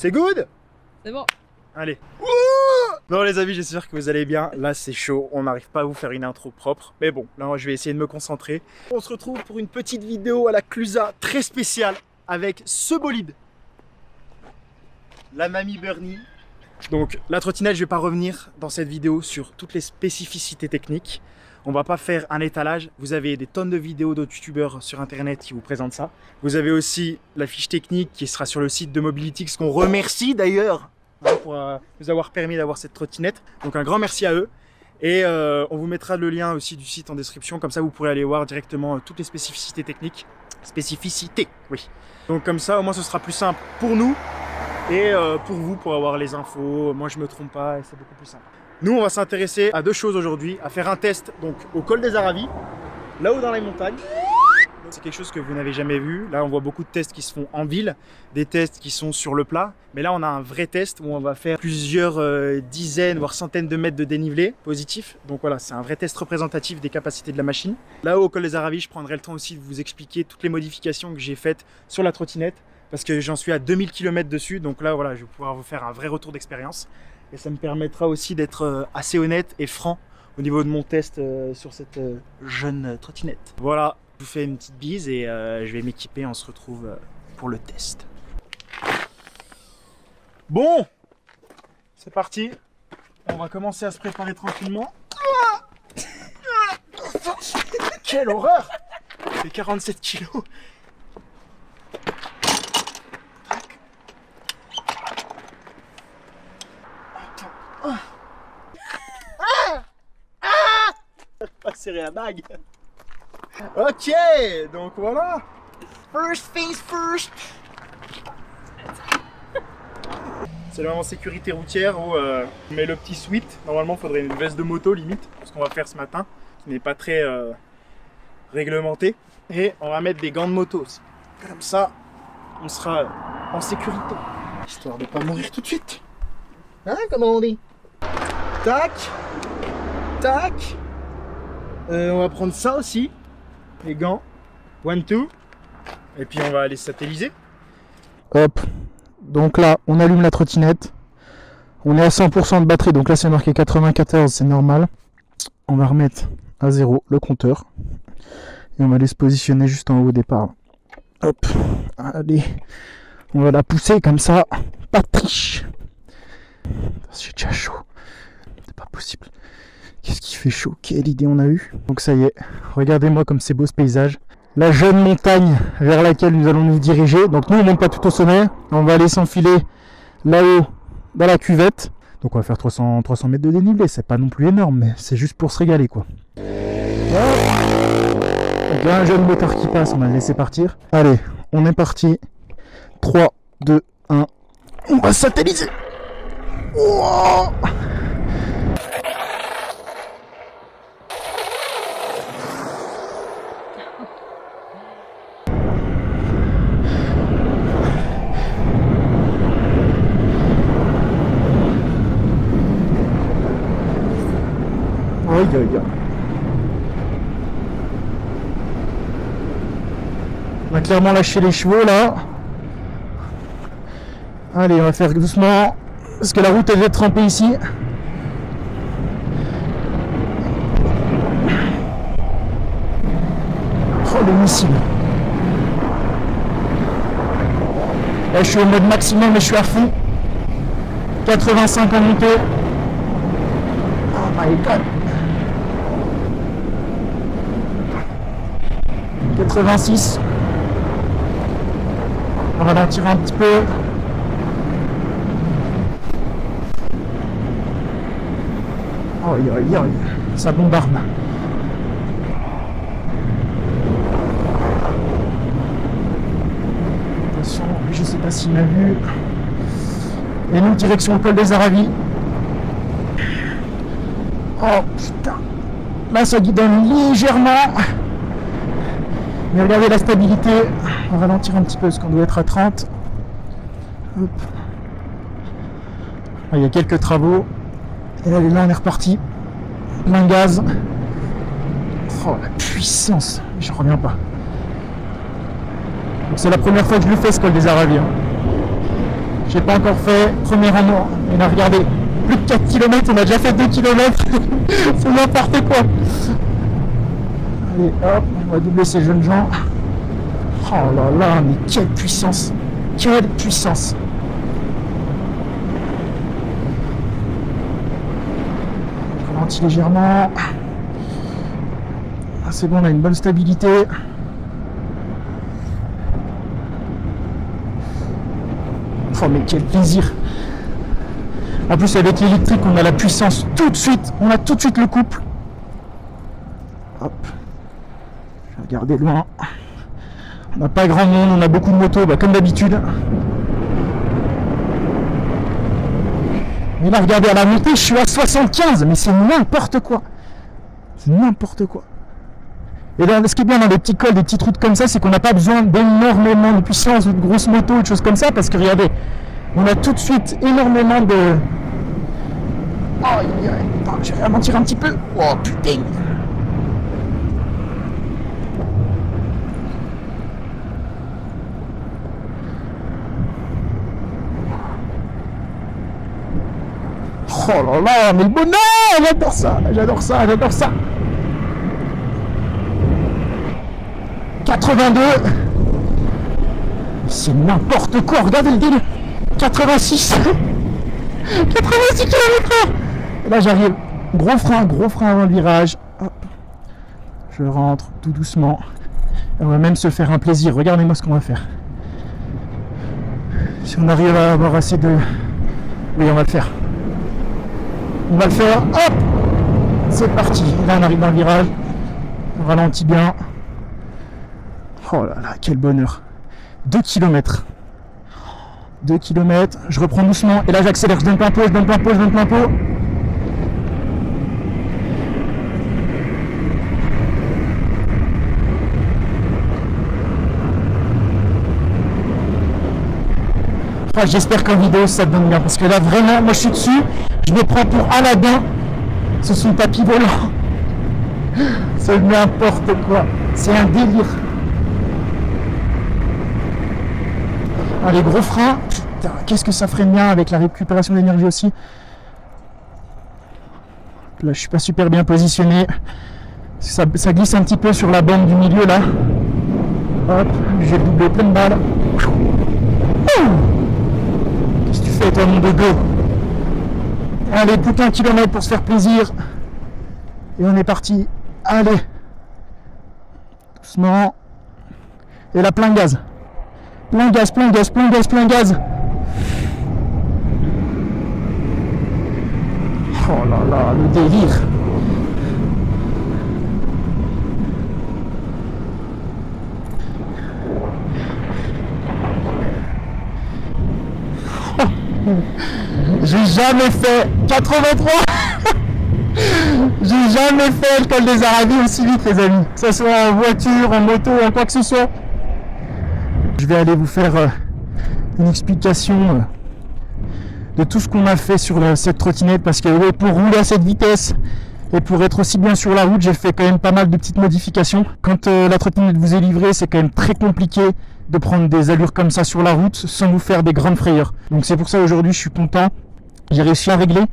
C'est good? C'est bon. Allez. Bon les amis, j'espère que vous allez bien. Là c'est chaud, on n'arrive pas à vous faire une intro propre. Mais bon, là je vais essayer de me concentrer. On se retrouve pour une petite vidéo à la Clusa très spéciale avec ce bolide. La Mamie Bernie. Donc la trottinette, je vais pas revenir dans cette vidéo sur toutes les spécificités techniques. On va pas faire un étalage. Vous avez des tonnes de vidéos d'autres youtubeurs sur internet qui vous présentent ça. Vous avez aussi la fiche technique qui sera sur le site de Mobilityx, qu'on remercie d'ailleurs pour nous avoir permis d'avoir cette trottinette. Donc un grand merci à eux. Et on vous mettra le lien aussi du site en description. Comme ça, vous pourrez aller voir directement toutes les spécificités techniques. Spécificités, oui. Donc comme ça, au moins, ce sera plus simple pour nous et pour vous, pour avoir les infos. Moi, je me trompe pas et c'est beaucoup plus simple. Nous, on va s'intéresser à deux choses aujourd'hui. À faire un test donc au col des Aravis, là-haut dans les montagnes. C'est quelque chose que vous n'avez jamais vu. Là, on voit beaucoup de tests qui se font en ville, des tests qui sont sur le plat. Mais là, on a un vrai test où on va faire plusieurs dizaines, voire centaines de mètres de dénivelé positif. Donc voilà, c'est un vrai test représentatif des capacités de la machine. Là-haut, au col des Aravis, je prendrai le temps aussi de vous expliquer toutes les modifications que j'ai faites sur la trottinette. Parce que j'en suis à 2000 km dessus. Donc là, voilà, je vais pouvoir vous faire un vrai retour d'expérience. Et ça me permettra aussi d'être assez honnête et franc au niveau de mon test sur cette jeune trottinette. Voilà. Je vous fais une petite bise et je vais m'équiper. On se retrouve pour le test. Bon, c'est parti. On va commencer à se préparer tranquillement. Quelle horreur! C'est 47 kilos. Pas serrer la bague. Ok, donc voilà. First things first. C'est le moment sécurité routière où on met le petit sweat. Normalement, il faudrait une veste de moto limite, ce qu'on va faire ce matin, qui n'est pas très réglementé. Et on va mettre des gants de moto aussi. Comme ça, on sera en sécurité, histoire de ne pas mourir tout de suite. Hein, comment on dit? Tac, tac. On va prendre ça aussi. Les gants, 1, 2, et puis on va aller satelliser. Hop, donc là on allume la trottinette, on est à 100% de batterie, donc là c'est marqué 94, c'est normal. On va remettre à 0 le compteur, et on va aller se positionner juste en haut au départ. Hop, allez, on va la pousser comme ça, pas de triche. J'ai déjà chaud, c'est pas possible. Qu'est-ce qui fait chaud? Quelle idée on a eu. Donc ça y est, regardez-moi comme c'est beau ce paysage. La jeune montagne vers laquelle nous allons nous diriger. Donc nous on ne monte pas tout au sommet, on va aller s'enfiler là-haut dans la cuvette. Donc on va faire 300 mètres de dénivelé, c'est pas non plus énorme, mais c'est juste pour se régaler quoi. Donc il y a un jeune moteur qui passe, on va le laisser partir. Allez, on est parti. 3, 2, 1, on va satelliser. Wow. On va clairement lâcher les chevaux là. Allez, on va faire doucement parce que la route elle va être trempée ici. Oh le missile. Là je suis au mode maximum mais je suis à fond. 85 en montée. Oh my god. 86. On va ralentir un petit peu. Oh, ça bombarde. Attention, je sais pas s'il m'a vu. Et nous, direction le col des Aravis. Oh putain. Là, ça guidonne légèrement. Mais regardez la stabilité, on va ralentir un petit peu parce qu'on doit être à 30. Hop. Ah, il y a quelques travaux. Et là on est reparti. Plein gaz. Oh la puissance, j'en reviens pas. C'est la première fois que je le fais ce col des Aravis. Hein. J'ai pas encore fait premier amour. Et là, regardez, plus de 4 km, on a déjà fait 2 km. C'est n'importe quoi. Allez, hop, on va doubler ces jeunes gens. Oh là là, mais quelle puissance! Quelle puissance! Je ralentis légèrement. Ah, c'est bon, on a une bonne stabilité. Oh mais quel plaisir! En plus avec l'électrique on a la puissance tout de suite, on a tout de suite le couple. Hop, je vais regarder loin. On n'a pas grand monde, on a beaucoup de motos, bah, comme d'habitude. Mais là regardez à la montée je suis à 75, mais c'est n'importe quoi. C'est n'importe quoi. Et là, ce qui est bien dans des petits cols, des petites routes comme ça, c'est qu'on n'a pas besoin d'énormément de puissance ou de grosses motos ou de choses comme ça, parce que regardez, on a tout de suite énormément de... Oh, je vais ralentir un petit peu. Oh putain. Oh là là, mais le bonheur, j'adore ça, j'adore ça, j'adore ça. 82. C'est n'importe quoi, regardez le délire. 86. 86 km/h. Et là j'arrive, gros frein avant le virage. Hop. Je rentre tout doucement. Et on va même se faire un plaisir. Regardez-moi ce qu'on va faire. Si on arrive à avoir assez de... Oui, on va le faire. On va le faire. Hop. C'est parti. Et là on arrive dans le virage. On ralentit bien. Oh là là, quel bonheur. 2 km. 2 km, je reprends doucement et là j'accélère, je donne plein pot, je donne plein pot, je donne plein pot. Oh, j'espère qu'en vidéo ça te donne bien parce que là vraiment, moi je suis dessus, je me prends pour Aladdin, ce sont tapis volants. C'est n'importe quoi, c'est un délire. Ah, les gros freins, qu'est-ce que ça ferait bien avec la récupération d'énergie aussi. Là je suis pas super bien positionné, ça glisse un petit peu sur la bande du milieu là. Hop, j'ai doublé plein de balles. Qu'est-ce que tu fais toi mon dodo? Allez, plus qu'un kilomètre pour se faire plaisir. Et on est parti. Allez, doucement. Et là plein gaz. Plein gaz, plein gaz, plein gaz, plein gaz. Oh là là, le délire. Oh. J'ai jamais fait 83. J'ai jamais fait le col des Aravis aussi vite les amis. Que ce soit en voiture, en moto, en quoi que ce soit. Je vais aller vous faire une explication de tout ce qu'on a fait sur cette trottinette parce que oui, pour rouler à cette vitesse et pour être aussi bien sur la route, j'ai fait quand même pas mal de petites modifications. Quand la trottinette vous est livrée, c'est quand même très compliqué de prendre des allures comme ça sur la route sans vous faire des grandes frayeurs. Donc c'est pour ça aujourd'hui je suis content, j'ai réussi à régler.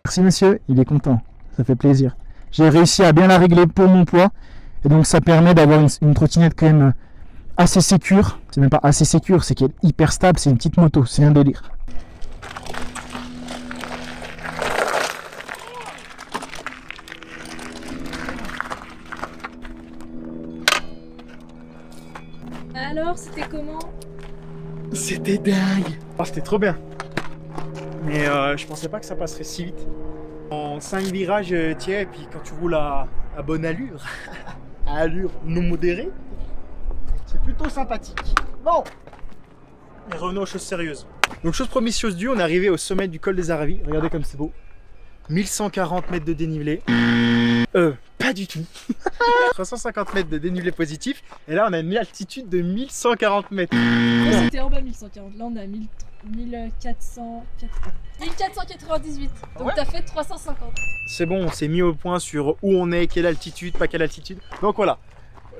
Merci monsieur, il est content, ça fait plaisir. J'ai réussi à bien la régler pour mon poids et donc ça permet d'avoir une trottinette quand même assez sécure, c'est même pas assez sécure, c'est qu'elle est hyper stable, c'est une petite moto, c'est un délire. Alors, c'était comment? C'était dingue. Oh, c'était trop bien. Mais je pensais pas que ça passerait si vite. En 5 virages, tiens, et puis quand tu roules à bonne allure, à allure non modérée, c'est plutôt sympathique. Bon, et revenons aux choses sérieuses. Donc chose promise, chose due, on est arrivé au sommet du col des Aravis. Regardez comme c'est beau. 1140 mètres de dénivelé. Pas du tout. 350 mètres de dénivelé positif. Et là, on a une altitude de 1140 mètres. C'était en bas 1140. Là, on a 1498. Donc Ouais. t'as fait 350. C'est bon, on s'est mis au point sur où on est, quelle altitude, pas quelle altitude. Donc voilà.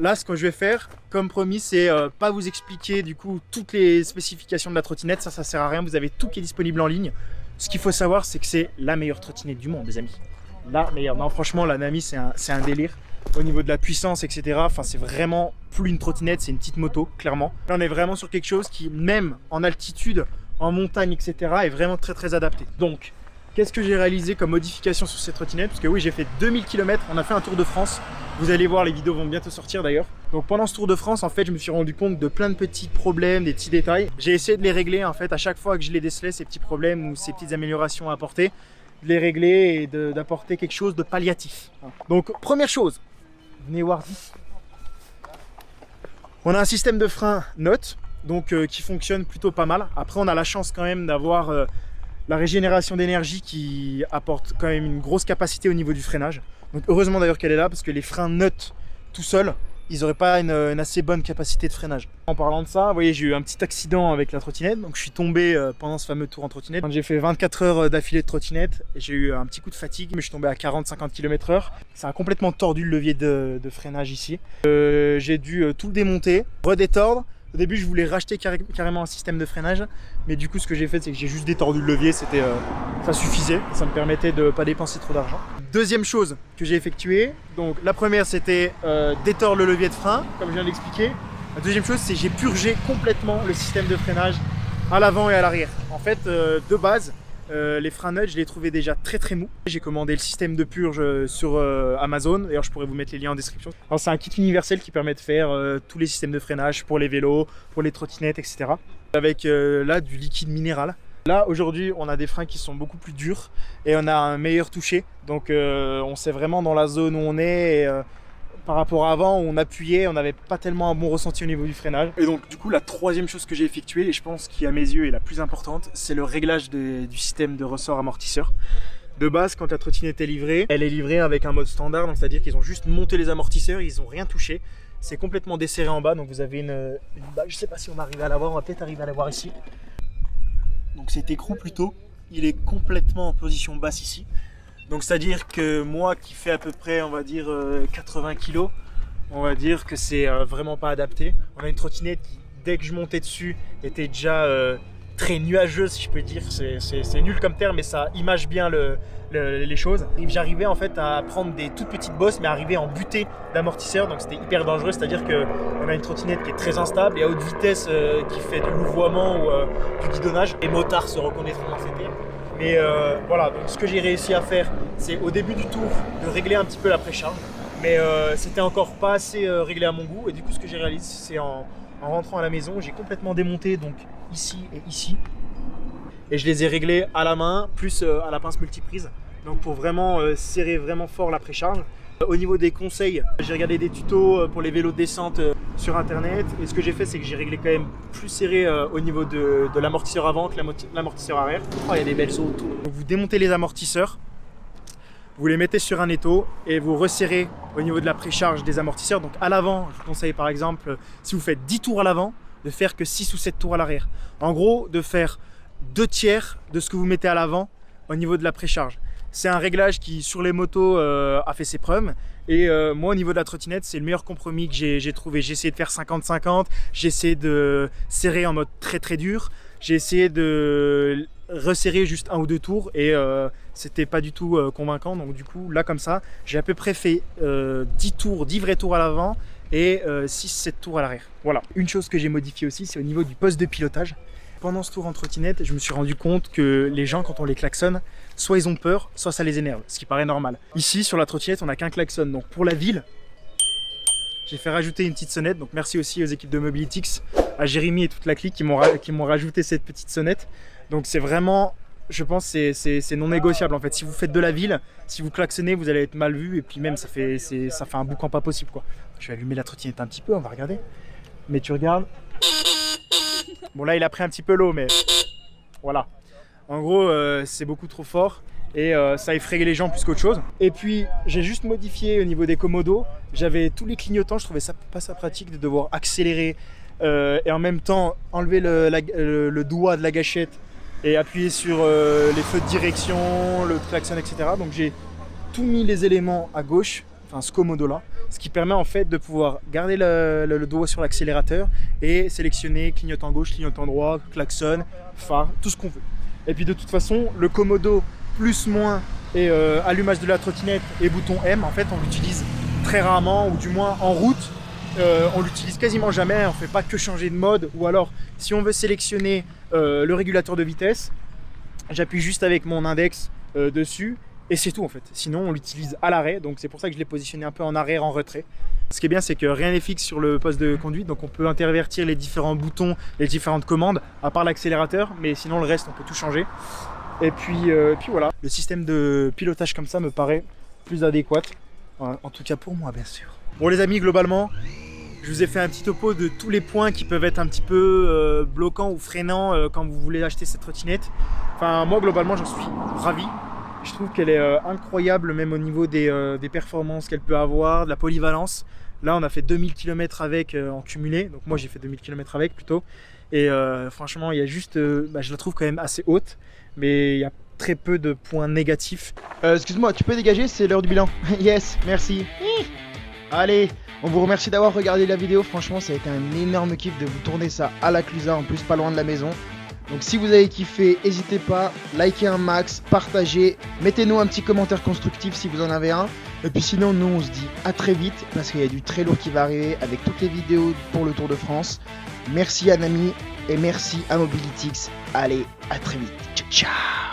là, ce que je vais faire, comme promis, c'est pas vous expliquer du coup toutes les spécifications de la trottinette. Ça sert à rien. Vous avez tout qui est disponible en ligne. Ce qu'il faut savoir, c'est que c'est la meilleure trottinette du monde, les amis. La meilleure. Non, franchement, la Nami, c'est un délire. Au niveau de la puissance, etc. Enfin, c'est vraiment plus une trottinette, c'est une petite moto, clairement. Là, on est vraiment sur quelque chose qui, même en altitude, en montagne, etc., est vraiment très adapté. Donc, qu'est-ce que j'ai réalisé comme modification sur cette trottinette? Parce que oui, j'ai fait 2000 km, on a fait un Tour de France. Vous allez voir, les vidéos vont bientôt sortir d'ailleurs. Donc pendant ce Tour de France, en fait, je me suis rendu compte de plein de petits problèmes, des petits détails. J'ai essayé de les régler, en fait, à chaque fois que je les décelais, ces petits problèmes ou ces petites améliorations à apporter, de les régler et d'apporter quelque chose de palliatif. Donc, première chose, venez voir ici. On a un système de frein Note, donc qui fonctionne plutôt pas mal. Après, on a la chance quand même d'avoir la régénération d'énergie qui apporte quand même une grosse capacité au niveau du freinage. Donc heureusement d'ailleurs qu'elle est là, parce que les freins Note tout seuls, ils n'auraient pas une assez bonne capacité de freinage. En parlant de ça, vous voyez, j'ai eu un petit accident avec la trottinette, donc je suis tombé pendant ce fameux tour en trottinette. J'ai fait 24 heures d'affilée de trottinette, et j'ai eu un petit coup de fatigue, mais je suis tombé à 40-50 km/h. Ça a complètement tordu le levier de freinage ici. J'ai dû tout le démonter, redétordre. Au début, je voulais racheter carrément un système de freinage, mais du coup, ce que j'ai fait, c'est que j'ai juste détordu le levier. Ça suffisait, ça me permettait de ne pas dépenser trop d'argent. Deuxième chose que j'ai effectuée, donc la première, c'était détordre le levier de frein, comme je viens d'expliquer. La deuxième chose, c'est que j'ai purgé complètement le système de freinage à l'avant et à l'arrière. En fait, de base, les freins Note, je les trouvais déjà très mous. J'ai commandé le système de purge sur Amazon. D'ailleurs, je pourrais vous mettre les liens en description. Alors, c'est un kit universel qui permet de faire tous les systèmes de freinage pour les vélos, pour les trottinettes, etc. Avec là du liquide minéral. Là, aujourd'hui, on a des freins qui sont beaucoup plus durs et on a un meilleur toucher. Donc, on sait vraiment dans la zone où on est. Et, par rapport à avant, où on appuyait, on n'avait pas tellement un bon ressenti au niveau du freinage. Et donc du coup, la troisième chose que j'ai effectuée, et je pense qui à mes yeux est la plus importante, c'est le réglage du système de ressort amortisseur. De base, quand la trottinette est livrée, elle est livrée avec un mode standard, donc c'est-à-dire qu'ils ont juste monté les amortisseurs, ils n'ont rien touché. C'est complètement desserré en bas, donc vous avez une balle, je ne sais pas si on va arriver à la voir, on va peut-être arriver à la voir ici. Donc cet écrou plutôt, il est complètement en position basse ici. Donc c'est-à-dire que moi qui fais à peu près, on va dire 80 kg, on va dire que c'est vraiment pas adapté. On a une trottinette qui, dès que je montais dessus, était déjà très nuageuse, si je peux dire. C'est nul comme terme, mais ça image bien les choses. J'arrivais en fait à prendre des toutes petites bosses, mais arriver en butée d'amortisseur, donc c'était hyper dangereux. C'est-à-dire qu'on a une trottinette qui est très instable et à haute vitesse qui fait du louvoiement ou du guidonnage. Les motards se reconnaîtront dans ces termes. Mais voilà, donc ce que j'ai réussi à faire, c'est au début du tour de régler un petit peu la précharge. Mais c'était encore pas assez réglé à mon goût. Et du coup, ce que j'ai réalisé, c'est en rentrant à la maison, j'ai complètement démonté donc ici et ici. Et je les ai réglés à la main, plus à la pince multiprise. Donc pour vraiment serrer vraiment fort la précharge. Au niveau des conseils, j'ai regardé des tutos pour les vélos de descente sur internet et ce que j'ai fait, c'est que j'ai réglé quand même plus serré au niveau de l'amortisseur avant que l'amortisseur arrière. Oh, il y a des belles eaux autour. Donc vous démontez les amortisseurs, vous les mettez sur un étau et vous resserrez au niveau de la précharge des amortisseurs. Donc à l'avant, je vous conseille par exemple, si vous faites 10 tours à l'avant, de faire que 6 ou 7 tours à l'arrière. En gros, de faire 2/3 de ce que vous mettez à l'avant au niveau de la précharge. C'est un réglage qui, sur les motos, a fait ses preuves. Et moi, au niveau de la trottinette, c'est le meilleur compromis que j'ai trouvé. J'ai essayé de faire 50-50. J'ai essayé de serrer en mode très dur. J'ai essayé de resserrer juste 1 ou 2 tours. Et c'était pas du tout convaincant. Donc du coup, là, comme ça, j'ai à peu près fait 10 vrais tours à l'avant et 6-7 tours à l'arrière. Voilà. Une chose que j'ai modifiée aussi, c'est au niveau du poste de pilotage. Pendant ce tour en trottinette, je me suis rendu compte que les gens, quand on les klaxonne, soit ils ont peur, soit ça les énerve, ce qui paraît normal. Ici, sur la trottinette, on n'a qu'un klaxon. Donc pour la ville, j'ai fait rajouter une petite sonnette. Donc merci aussi aux équipes de Mobilitix, à Jérémy et toute la clique qui m'ont rajouté cette petite sonnette. Donc c'est vraiment, je pense, c'est non négociable en fait. Si vous faites de la ville, si vous klaxonnez, vous allez être mal vu et puis même ça fait un boucan pas possible quoi. Je vais allumer la trottinette un petit peu, on va regarder. Mais tu regardes. Bon là il a pris un petit peu l'eau mais voilà. En gros c'est beaucoup trop fort et ça effraie les gens plus qu'autre chose. Et puis j'ai juste modifié au niveau des commodos. J'avais tous les clignotants, je trouvais ça pas ça pratique de devoir accélérer et en même temps enlever le doigt de la gâchette et appuyer sur les feux de direction, le klaxon etc. Donc j'ai tout mis les éléments à gauche, enfin ce commodo là. ce qui permet en fait de pouvoir garder le doigt sur l'accélérateur et sélectionner clignotant gauche, clignotant droit, klaxon, phare, tout ce qu'on veut. Et puis de toute façon, le commodo plus moins et allumage de la trottinette et bouton M, en fait on l'utilise très rarement, ou du moins en route, on l'utilise quasiment jamais, on fait pas que changer de mode, ou alors si on veut sélectionner le régulateur de vitesse, j'appuie juste avec mon index dessus et c'est tout en fait. Sinon on l'utilise à l'arrêt, donc c'est pour ça que je l'ai positionné un peu en arrière, en retrait. Ce qui est bien, c'est que rien n'est fixe sur le poste de conduite, donc on peut intervertir les différents boutons, les différentes commandes, à part l'accélérateur, mais sinon le reste on peut tout changer. Et puis voilà, le système de pilotage comme ça me paraît plus adéquat, en tout cas pour moi bien sûr. Bon les amis, globalement, je vous ai fait un petit topo de tous les points qui peuvent être un petit peu bloquants ou freinants quand vous voulez acheter cette trottinette. Enfin moi globalement j'en suis ravi. Je trouve qu'elle est incroyable même au niveau des performances qu'elle peut avoir, de la polyvalence. Là on a fait 2000 km avec en cumulé, donc moi j'ai fait 2000 km avec plutôt. Et franchement il y a juste, je la trouve quand même assez haute, mais il y a très peu de points négatifs. Excuse-moi, tu peux dégager, c'est l'heure du bilan. Yes, merci. Allez, on vous remercie d'avoir regardé la vidéo. Franchement, ça a été un énorme kiff de vous tourner ça à la Clusa, en plus pas loin de la maison. Donc si vous avez kiffé, n'hésitez pas, likez un max, partagez, mettez-nous un petit commentaire constructif si vous en avez un. Et puis sinon, nous on se dit à très vite, parce qu'il y a du très lourd qui va arriver avec toutes les vidéos pour le Tour de France. Merci à Nami et merci à Mobilitix. Allez, à très vite. Ciao, ciao.